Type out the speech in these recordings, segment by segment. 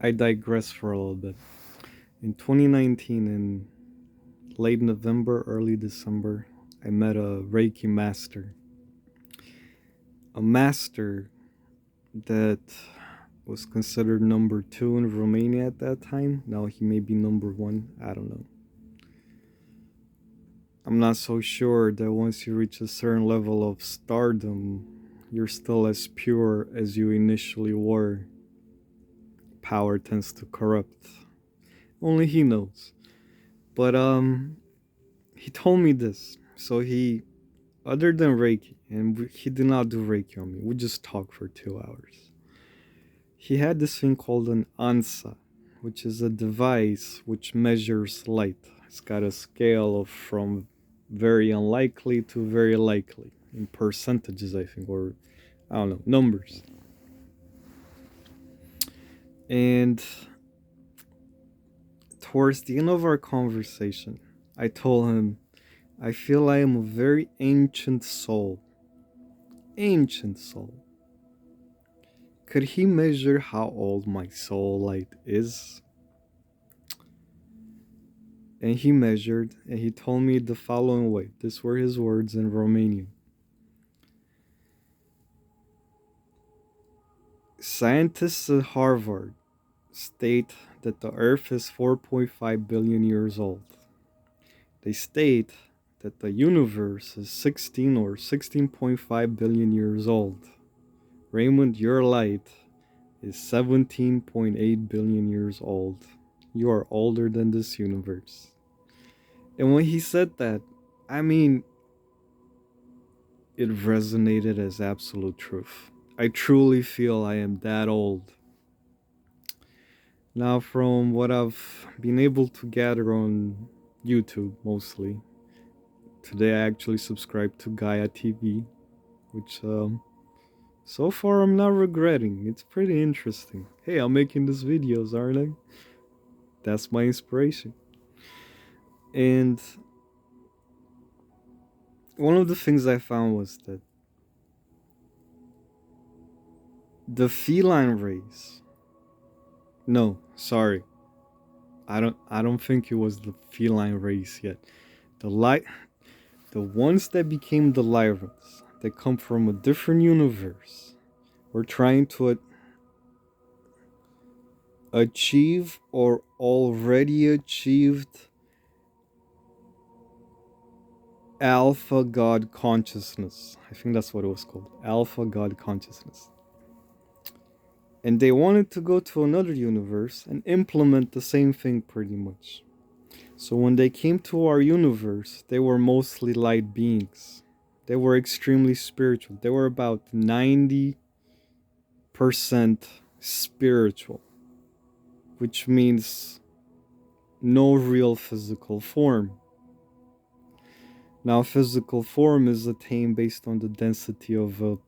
I digress for a little bit. In 2019, in late November, early December, I met a Reiki master. A master that was considered number two in Romania at that time. Now he may be number one. I don't know. I'm not so sure that once you reach a certain level of stardom, you're still as pure as you initially were. Power tends to corrupt. Only he knows. But he told me this. So he, other than Reiki, and he did not do Reiki on me. We just talked for 2 hours. He had this thing called an ANSA, which is a device which measures light. It's got a scale of from very unlikely to very likely in percentages, I think, or I don't know, numbers. And towards the end of our conversation, I told him, I feel I am a very ancient soul. Ancient soul. Could he measure how old my soul light is? And he measured, and he told me the following way. These were his words in Romanian. Scientists at Harvard state that the Earth is 4.5 billion years old. They state that the universe is 16 or 16.5 billion years old. Raymond, your light is 17.8 billion years old. You are older than this universe. And when he said that, I mean, it resonated as absolute truth. I truly feel I am that old. Now, from what I've been able to gather on YouTube mostly, today I actually subscribed to Gaia TV, which so far I'm not regretting. It's pretty interesting. Hey, I'm making these videos, aren't I? That's my inspiration. And one of the things I found was that the feline race. No, sorry. I don't think it was the feline race yet. The ones that became the Lyrans, that come from a different universe, were trying to achieve or already achieved Alpha God Consciousness. I think that's what it was called. Alpha God Consciousness. And they wanted to go to another universe and implement the same thing pretty much. So when they came to our universe, they were mostly light beings. They were extremely spiritual. They were about 90% spiritual, which means no real physical form. Now, physical form is attained based on the density of a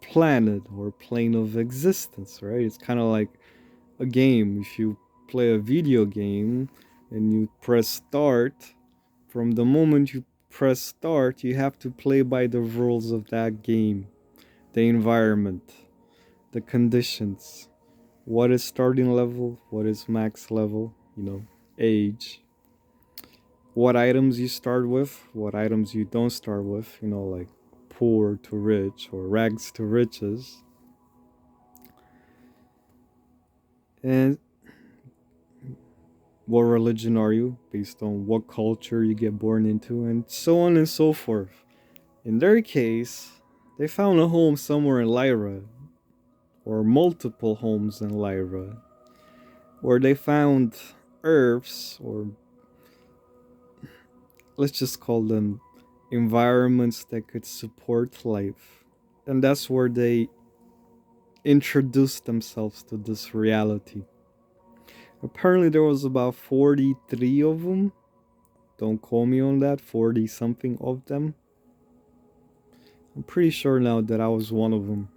planet or plane of existence, right? It's kind of like a game. If you play a video game and you press start, from the moment you press start, you have to play by the rules of that game, the environment, the conditions, what is starting level, what is max level, age, what items you start with, what items you don't start with, like poor to rich or rags to riches. And what religion are you, based on what culture you get born into, and so on and so forth. In their case, they found a home somewhere in Lyra, or multiple homes in Lyra, where they found earths, or let's just call them environments that could support life. And that's where they introduced themselves to this reality. Apparently there was about 43 of them. Don't call me on that, 40 something of them. I'm pretty sure now that I was one of them.